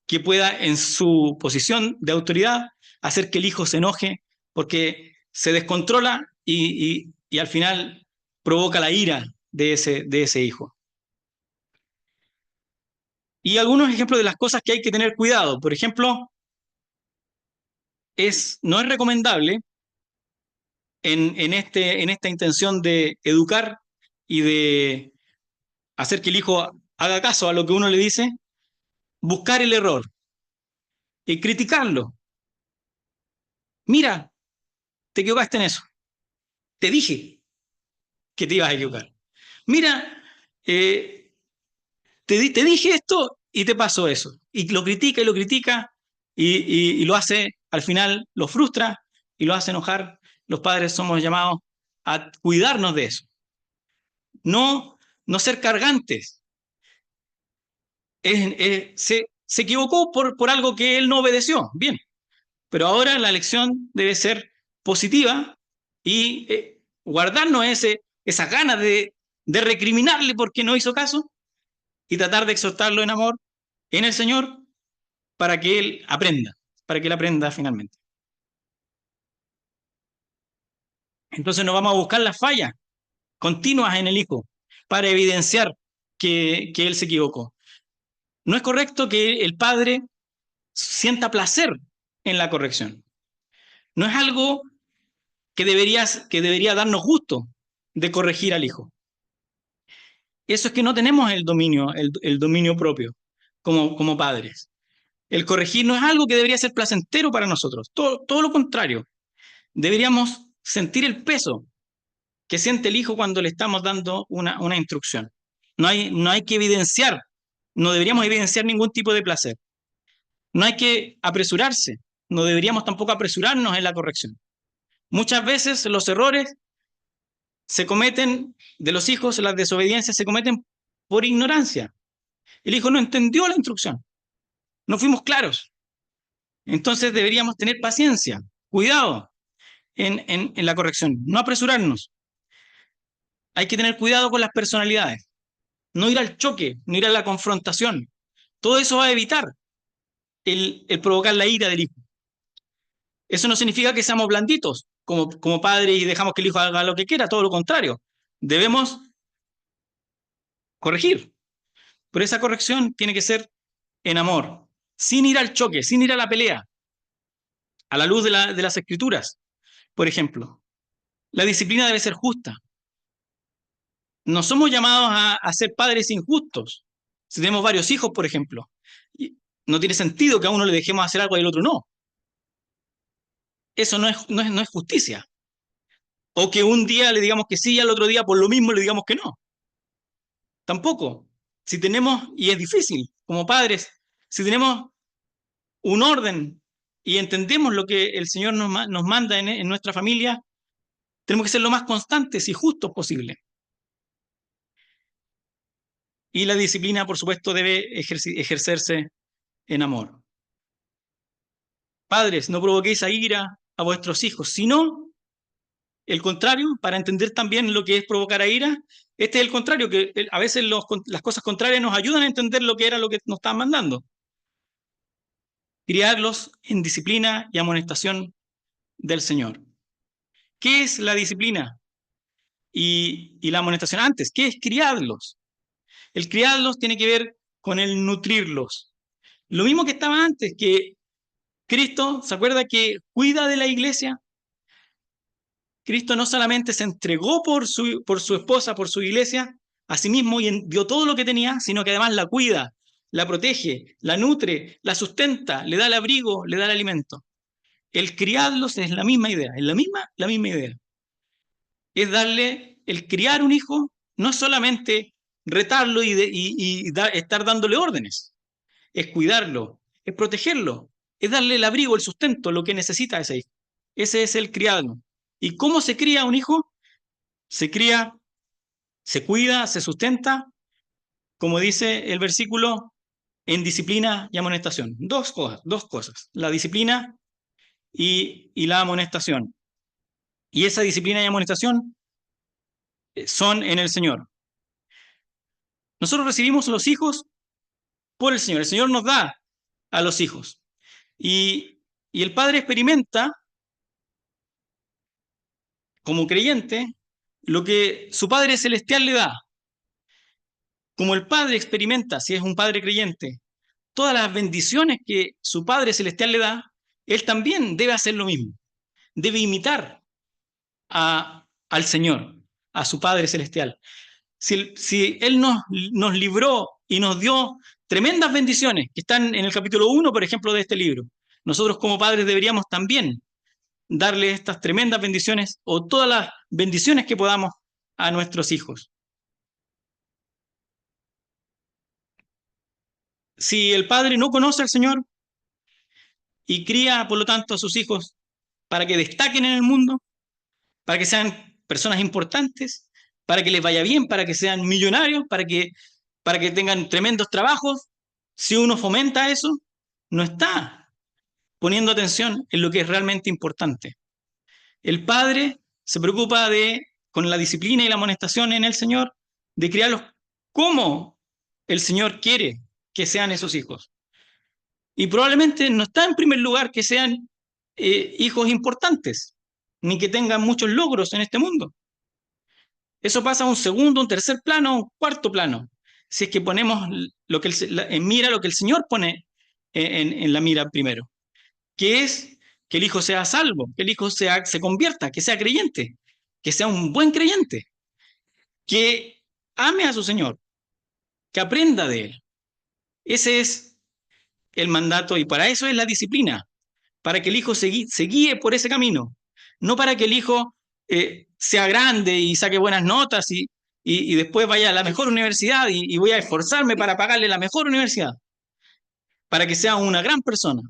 que pueda en su posición de autoridad hacer que el hijo se enoje porque se descontrola y al final provoca la ira de ese hijo. Y algunos ejemplos de las cosas que hay que tener cuidado. Por ejemplo, no es recomendable en esta intención de educar y de hacer que el hijo haga caso a lo que uno le dice, buscar el error y criticarlo. Mira, te equivocaste en eso. Te dije que te ibas a equivocar. Mira, te dije esto y te pasó eso. Y lo critica y lo critica y lo hace, al final lo frustra y lo hace enojar. Los padres somos llamados a cuidarnos de eso. No ser cargantes. Se equivocó por algo que él no obedeció. Bien, pero ahora la lección debe ser positiva y guardarnos esa ganas de recriminarle porque no hizo caso y tratar de exhortarlo en amor en el Señor para que él aprenda finalmente. Entonces nos vamos a buscar las fallas continuas en el hijo para evidenciar que él se equivocó. No es correcto que el padre sienta placer en la corrección. No es algo que debería darnos gusto de corregir al hijo. Eso es que no tenemos el dominio propio como padres. El corregir no es algo que debería ser placentero para nosotros, todo lo contrario. Deberíamos sentir el peso que siente el hijo cuando le estamos dando una instrucción. No hay que evidenciar, no deberíamos evidenciar ningún tipo de placer. No hay que apresurarse, no deberíamos tampoco apresurarnos en la corrección. Muchas veces los errores se cometen de los hijos, las desobediencias se cometen por ignorancia. El hijo no entendió la instrucción, no fuimos claros. Entonces deberíamos tener paciencia, cuidado en la corrección, no apresurarnos. Hay que tener cuidado con las personalidades, no ir al choque, no ir a la confrontación. Todo eso va a evitar el provocar la ira del hijo. Eso no significa que seamos blanditos como padres y dejamos que el hijo haga lo que quiera, todo lo contrario. Debemos corregir, pero esa corrección tiene que ser en amor, sin ir al choque, sin ir a la pelea, a la luz de las escrituras, por ejemplo. La disciplina debe ser justa. No somos llamados a ser padres injustos. Si tenemos varios hijos, por ejemplo, no tiene sentido que a uno le dejemos hacer algo y al otro no. Eso no es justicia. O que un día le digamos que sí y al otro día por lo mismo le digamos que no. Tampoco. Si tenemos, y es difícil como padres, si tenemos un orden y entendemos lo que el Señor nos manda en nuestra familia, tenemos que ser lo más constantes y justos posible. Y la disciplina, por supuesto, debe ejercerse en amor. Padres, no provoquéis a ira a vuestros hijos, sino el contrario, para entender también lo que es provocar a ira. Este es el contrario, que a veces las cosas contrarias nos ayudan a entender lo que era lo que nos estaban mandando. Criarlos en disciplina y amonestación del Señor. ¿Qué es la disciplina y la amonestación antes? ¿Qué es criarlos? El criarlos tiene que ver con el nutrirlos. Lo mismo que estaba antes, que Cristo, ¿se acuerda que cuida de la iglesia? Cristo no solamente se entregó por su esposa, por su iglesia, a sí mismo y dio todo lo que tenía, sino que además la cuida, la protege, la nutre, la sustenta, le da el abrigo, le da el alimento. El criarlos es la misma idea, es la misma idea. Es el criar un hijo, no solamente retarlo y estar dándole órdenes, es cuidarlo, es protegerlo, es darle el abrigo, el sustento, lo que necesita ese hijo. Ese es el criado. ¿Y cómo se cría un hijo? Se cría, se cuida, se sustenta, como dice el versículo, en disciplina y amonestación. Dos cosas, la disciplina y la amonestación. Y esa disciplina y amonestación son en el Señor. Nosotros recibimos los hijos por el Señor. El Señor nos da a los hijos. Y el padre experimenta, como creyente, lo que su Padre Celestial le da. Como el padre experimenta, si es un padre creyente, todas las bendiciones que su Padre Celestial le da, él también debe hacer lo mismo. Debe imitar al Señor, a su Padre Celestial. Si Él nos libró y nos dio tremendas bendiciones que están en el capítulo 1, por ejemplo, de este libro, nosotros como padres deberíamos también darle estas tremendas bendiciones o todas las bendiciones que podamos a nuestros hijos. Si el padre no conoce al Señor y cría, por lo tanto, a sus hijos para que destaquen en el mundo, para que sean personas importantes, para que les vaya bien, para que sean millonarios, para que tengan tremendos trabajos, si uno fomenta eso, no está poniendo atención en lo que es realmente importante. El padre se preocupa con la disciplina y la amonestación en el Señor, de criarlos como el Señor quiere que sean esos hijos. Y probablemente no está en primer lugar que sean hijos importantes, ni que tengan muchos logros en este mundo. Eso pasa a un segundo, un tercer plano, un cuarto plano. Si es que ponemos en mira lo que el Señor pone en la mira primero, que es que el hijo sea salvo, que el hijo se convierta, que sea creyente, que sea un buen creyente, que ame a su Señor, que aprenda de él. Ese es el mandato y para eso es la disciplina, para que el hijo se guíe por ese camino, no para que el hijo sea grande y saque buenas notas y después vaya a la mejor universidad y voy a esforzarme para pagarle la mejor universidad, para que sea una gran persona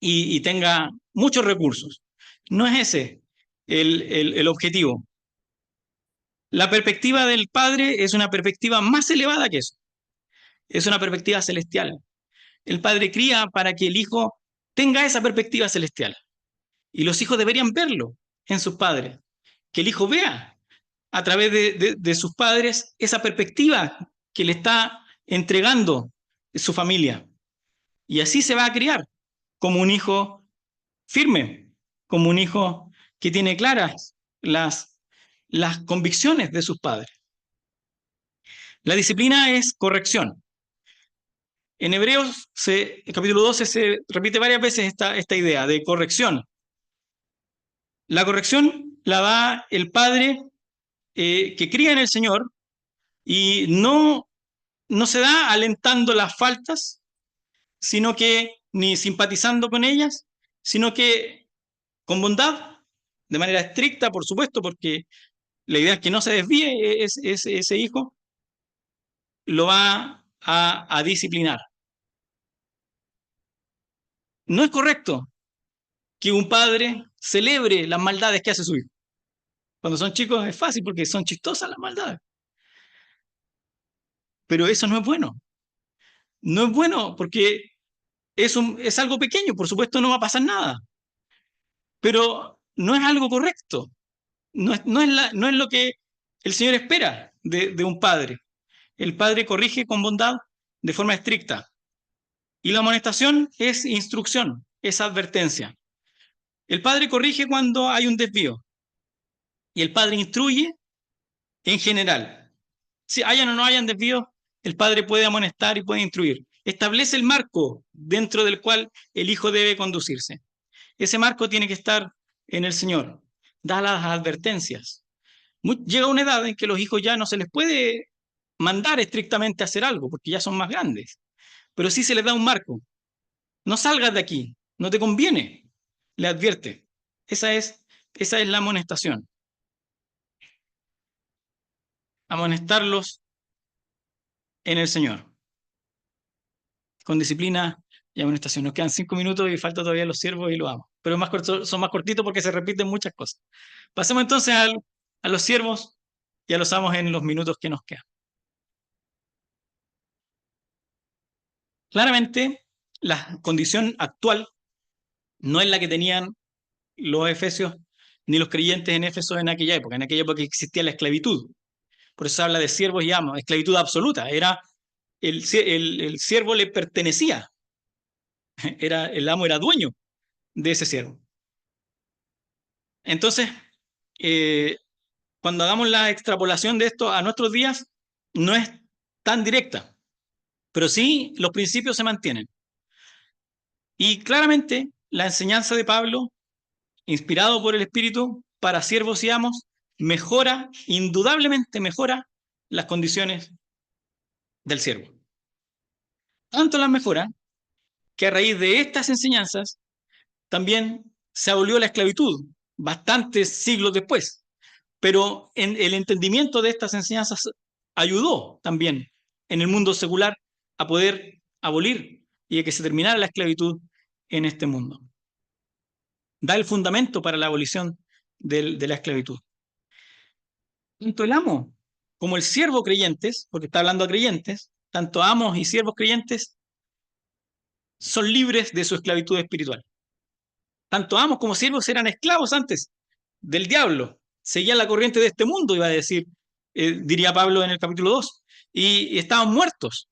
y tenga muchos recursos. No es ese el objetivo. La perspectiva del Padre es una perspectiva más elevada que eso, es una perspectiva celestial. El Padre cría para que el Hijo tenga esa perspectiva celestial. Y los hijos deberían verlo en sus padres. Que el hijo vea a través de sus padres esa perspectiva que le está entregando su familia. Y así se va a criar como un hijo firme, como un hijo que tiene claras las convicciones de sus padres. La disciplina es corrección. En Hebreos, el capítulo 12, se repite varias veces esta idea de corrección. La corrección la da el padre que cría en el Señor y no se da alentando las faltas, sino que ni simpatizando con ellas, sino que con bondad, de manera estricta, por supuesto, porque la idea es que no se desvíe ese hijo, lo va a disciplinar. No es correcto que un padre celebre las maldades que hace su hijo. Cuando son chicos es fácil porque son chistosas las maldades. Pero eso no es bueno. No es bueno porque es algo pequeño, por supuesto no va a pasar nada, pero no es algo correcto, no es lo que el Señor espera de un padre. El padre corrige con bondad de forma estricta y la amonestación es instrucción, es advertencia. El padre corrige cuando hay un desvío y el padre instruye en general. Si hayan o no hayan desvíos, el padre puede amonestar y puede instruir. Establece el marco dentro del cual el hijo debe conducirse. Ese marco tiene que estar en el Señor. Da las advertencias. Llega una edad en que los hijos ya no se les puede mandar estrictamente a hacer algo, porque ya son más grandes. Pero sí se les da un marco. No salgas de aquí, no te conviene, le advierte. Esa es la amonestación. Amonestarlos en el Señor. con disciplina y amonestación. Nos quedan 5 minutos y falta todavía los siervos y los amos. Pero son más cortitos porque se repiten muchas cosas. Pasemos entonces a los siervos y a los amos en los minutos que nos quedan. Claramente, la condición actual no es la que tenían los efesios ni los creyentes en Éfeso en aquella época. En aquella época existía la esclavitud. Por eso se habla de siervos y amos, esclavitud absoluta. El siervo le pertenecía, el amo era dueño de ese siervo. Entonces, eh, cuando hagamos la extrapolación de esto a nuestros días, no es tan directa, pero sí los principios se mantienen. Y claramente la enseñanza de Pablo, inspirado por el Espíritu para siervos y amos, indudablemente mejora las condiciones del siervo. Tanto las mejora que a raíz de estas enseñanzas también se abolió la esclavitud, bastantes siglos después. Pero el entendimiento de estas enseñanzas ayudó también en el mundo secular a poder abolir y a que se terminara la esclavitud en este mundo. Da el fundamento para la abolición de la esclavitud. Tanto el amo como el siervo creyentes, porque está hablando a creyentes, tanto amos y siervos creyentes son libres de su esclavitud espiritual. Tanto amos como siervos eran esclavos antes del diablo, seguían la corriente de este mundo, iba a decir, diría Pablo en el capítulo 2, y estaban muertos,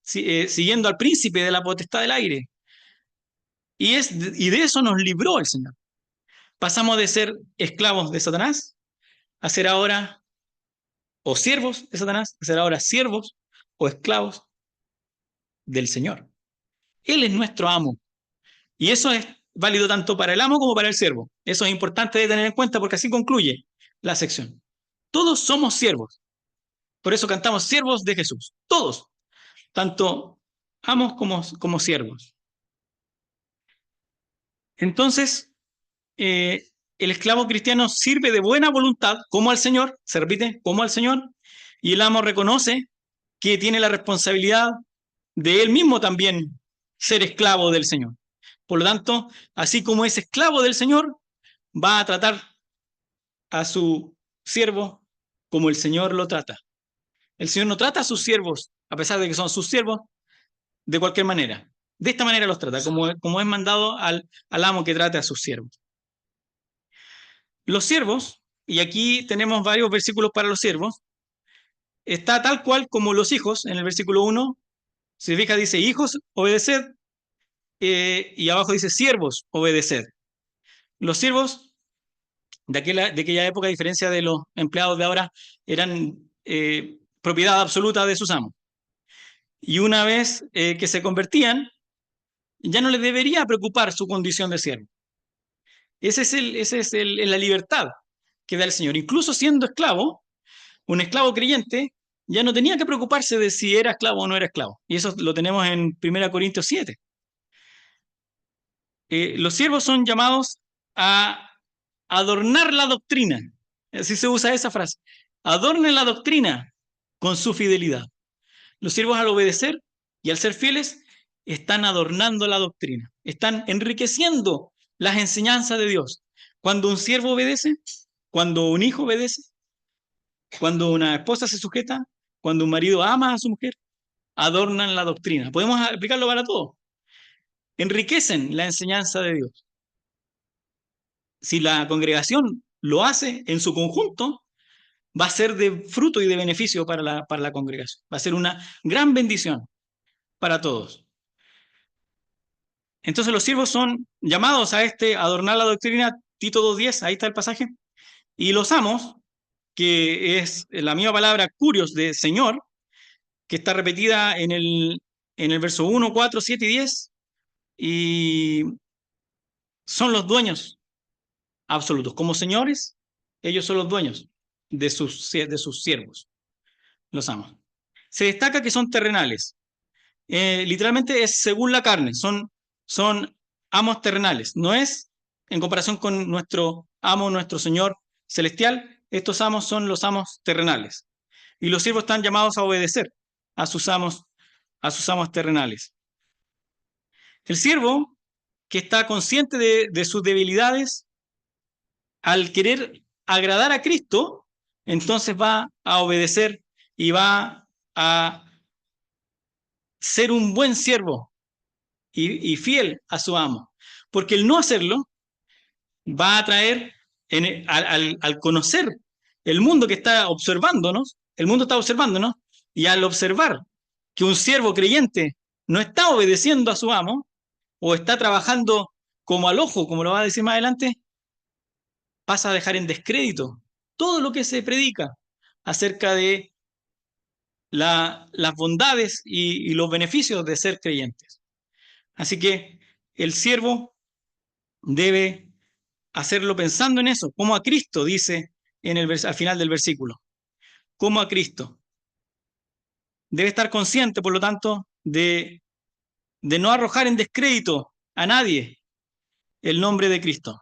siguiendo al príncipe de la potestad del aire. Y de eso nos libró el Señor. Pasamos de ser esclavos de Satanás a ser ahora, o siervos de Satanás, a ser ahora siervos o esclavos del Señor. Él es nuestro amo. Y eso es válido tanto para el amo como para el siervo. Eso es importante de tener en cuenta porque así concluye la sección. Todos somos siervos. Por eso cantamos siervos de Jesús. Todos. Tanto amos como siervos. Entonces, el esclavo cristiano sirve de buena voluntad como al Señor, se repite, como al Señor, y el amo reconoce que tiene la responsabilidad de él mismo también ser esclavo del Señor. Por lo tanto, así como es esclavo del Señor, va a tratar a su siervo como el Señor lo trata. El Señor no trata a sus siervos, a pesar de que son sus siervos, de cualquier manera. De esta manera los trata, como es mandado al amo que trate a sus siervos. Los siervos, y aquí tenemos varios versículos para los siervos, está tal cual como los hijos, en el versículo 1, se fija, dice, hijos, obedeced, y abajo dice, siervos, obedeced. Los siervos de aquella época, a diferencia de los empleados de ahora, eran propiedad absoluta de sus amos. Y una vez que se convertían, ya no les debería preocupar su condición de siervo. Esa es la libertad que da el Señor. Incluso siendo esclavo, un esclavo creyente ya no tenía que preocuparse de si era esclavo o no era esclavo. Y eso lo tenemos en 1 Corintios 7. Los siervos son llamados a adornar la doctrina. Así se usa esa frase. Adornen la doctrina con su fidelidad. Los siervos al obedecer y al ser fieles están adornando la doctrina, están enriqueciendo las enseñanzas de Dios. Cuando un siervo obedece, cuando un hijo obedece, cuando una esposa se sujeta, cuando un marido ama a su mujer, adornan la doctrina. Podemos aplicarlo para todo. Enriquecen la enseñanza de Dios. Si la congregación lo hace en su conjunto, va a ser de fruto y de beneficio para la congregación. Va a ser una gran bendición para todos. Entonces los siervos son llamados a adornar la doctrina, Tito 2:10, ahí está el pasaje. Y los amos, que es la misma palabra curios de Señor, que está repetida en el verso 1, 4, 7 y 10, y son los dueños absolutos. Como señores, ellos son los dueños de sus siervos, los amos. Se destaca que son terrenales. Literalmente es según la carne, son amos terrenales. No es en comparación con nuestro amo, nuestro Señor celestial. Estos amos son los amos terrenales. Y los siervos están llamados a obedecer a sus amos terrenales. El siervo que está consciente de sus debilidades, al querer agradar a Cristo, entonces va a obedecer y va a ser un buen siervo y fiel a su amo. Porque el no hacerlo va a traer, al conocer el mundo que está observándonos, el mundo está observándonos, y al observar que un siervo creyente no está obedeciendo a su amo, o está trabajando como al ojo, como lo va a decir más adelante, pasa a dejar en descrédito todo lo que se predica acerca de las bondades y los beneficios de ser creyentes. Así que el siervo debe hacerlo pensando en eso, como a Cristo, dice al final del versículo, como a Cristo. Debe estar consciente, por lo tanto, de no arrojar en descrédito a nadie el nombre de Cristo.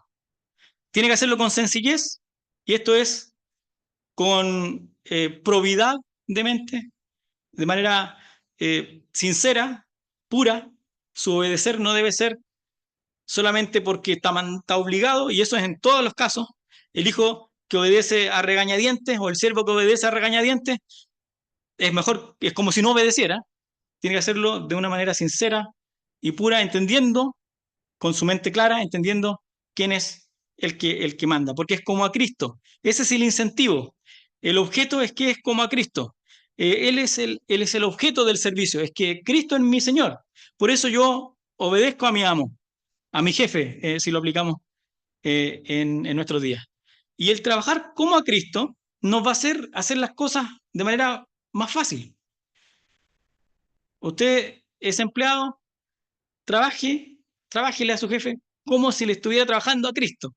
Tiene que hacerlo con sencillez, y esto es con probidad de mente, de manera sincera, pura. Su obedecer no debe ser solamente porque está obligado, y eso es en todos los casos. El hijo que obedece a regañadientes o el siervo que obedece a regañadientes es mejor, es como si no obedeciera. Tiene que hacerlo de una manera sincera y pura, entendiendo, con su mente clara, entendiendo quién es el que manda, porque es como a Cristo. Ese es el incentivo. El objeto es que es como a Cristo. Él es el objeto del servicio, es que Cristo es mi Señor. Por eso yo obedezco a mi amo, a mi jefe, si lo aplicamos en nuestros días. Y el trabajar como a Cristo nos va a hacer las cosas de manera más fácil. Usted es empleado, trabájele a su jefe como si le estuviera trabajando a Cristo.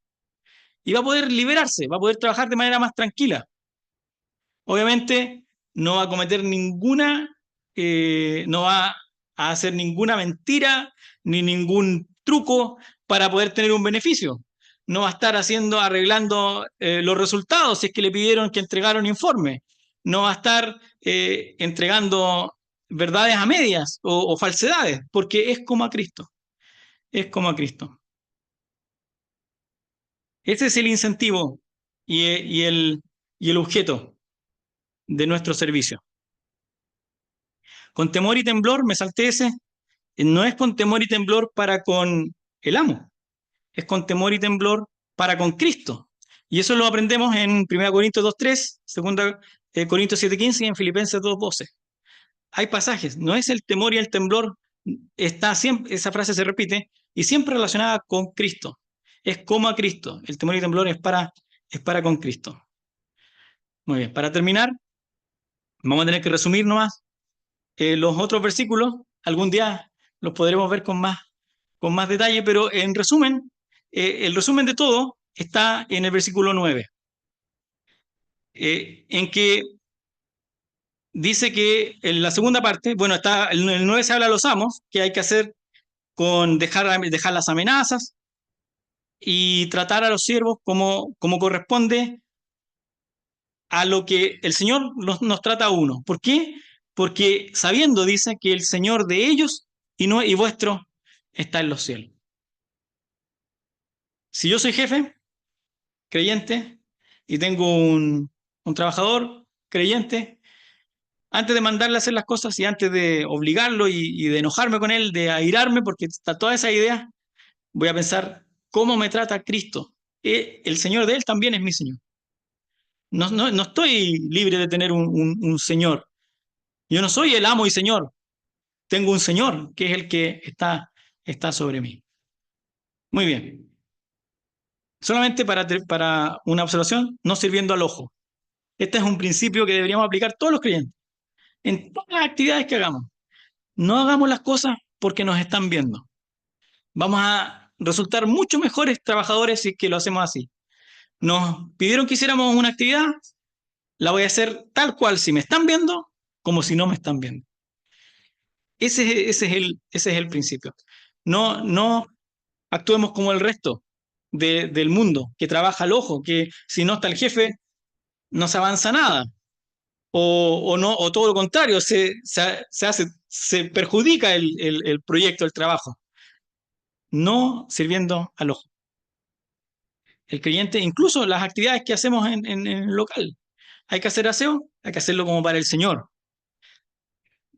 Y va a poder liberarse, va a poder trabajar de manera más tranquila. Obviamente no va a cometer no va a hacer ninguna mentira ni ningún truco para poder tener un beneficio. No va a estar arreglando los resultados si es que le pidieron que entregara un informe. No va a estar entregando verdades a medias o falsedades, porque es como a Cristo. Es como a Cristo. Ese es el incentivo y el objeto de nuestro servicio. Con temor y temblor, me salté ese, no es con temor y temblor para con el amo, es con temor y temblor para con Cristo. Y eso lo aprendemos en 1 Corintios 2:3, 2 Corintios 7:15 y en Filipenses 2:12. Hay pasajes, no es el temor y el temblor, está siempre, esa frase se repite, y siempre relacionada con Cristo. Es como a Cristo. El temor y temblor es para con Cristo. Muy bien, para terminar, vamos a tener que resumir nomás los otros versículos. Algún día los podremos ver con más detalle, pero en resumen, el resumen de todo está en el versículo 9, en que dice que en la segunda parte, bueno, está el 9 se habla de los amos, que hay que hacer con dejar las amenazas y tratar a los siervos como corresponde a lo que el Señor nos trata a uno. ¿Por qué? Porque sabiendo, dice, que el Señor de ellos y vuestro está en los cielos. Si yo soy jefe, creyente, y tengo un trabajador creyente, antes de mandarle a hacer las cosas y antes de obligarlo y de enojarme con él, de airarme, porque está toda esa idea, voy a pensar cómo me trata Cristo. El Señor de él también es mi Señor. No estoy libre de tener un Señor. Yo no soy el amo y Señor. Tengo un Señor que es el que está sobre mí. Muy bien. Solamente para una observación, no sirviendo al ojo. Este es un principio que deberíamos aplicar todos los creyentes en todas las actividades que hagamos. No hagamos las cosas porque nos están viendo. Vamos a resultar mucho mejores trabajadores si es que lo hacemos así. Nos pidieron que hiciéramos una actividad, la voy a hacer tal cual si me están viendo como si no me están viendo. Ese es el principio. No actuemos como el resto del mundo, que trabaja al ojo, que si no está el jefe no se avanza nada. O no, o todo lo contrario, se perjudica el proyecto, el trabajo. no sirviendo al ojo. El creyente, incluso las actividades que hacemos en el local, hay que hacer aseo, hay que hacerlo como para el Señor.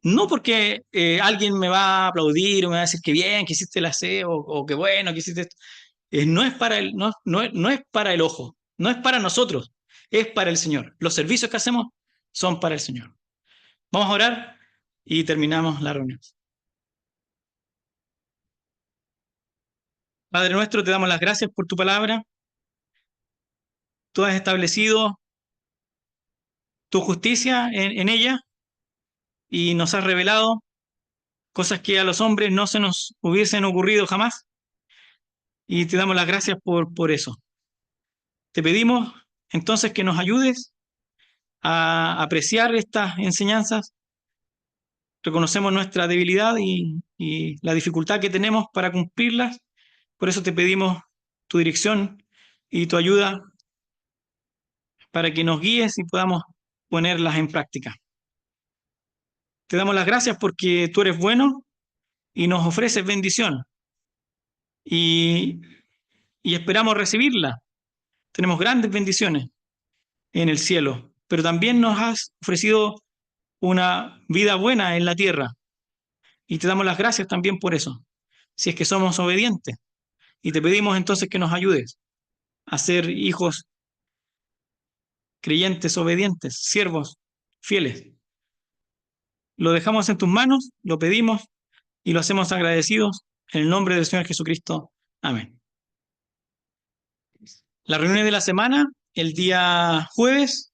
No porque alguien me va a aplaudir o me va a decir que bien, que hiciste el aseo o que bueno, que hiciste esto. No es para no es para el ojo, no es para nosotros, es para el Señor. Los servicios que hacemos son para el Señor. Vamos a orar y terminamos la reunión. Padre nuestro, te damos las gracias por tu palabra. Tú has establecido tu justicia en ella y nos has revelado cosas que a los hombres no se nos hubiesen ocurrido jamás. Y te damos las gracias por eso. Te pedimos entonces que nos ayudes a apreciar estas enseñanzas. Reconocemos nuestra debilidad y la dificultad que tenemos para cumplirlas. Por eso te pedimos tu dirección y tu ayuda para que nos guíes y podamos ponerlas en práctica. Te damos las gracias porque tú eres bueno y nos ofreces bendición y, y esperamos recibirla. Tenemos grandes bendiciones en el cielo, pero también nos has ofrecido una vida buena en la tierra y te damos las gracias también por eso, si es que somos obedientes. Y te pedimos entonces que nos ayudes a ser hijos creyentes, obedientes, siervos, fieles. Lo dejamos en tus manos, lo pedimos y lo hacemos agradecidos en el nombre del Señor Jesucristo. Amén. La reunión de la semana, el día jueves,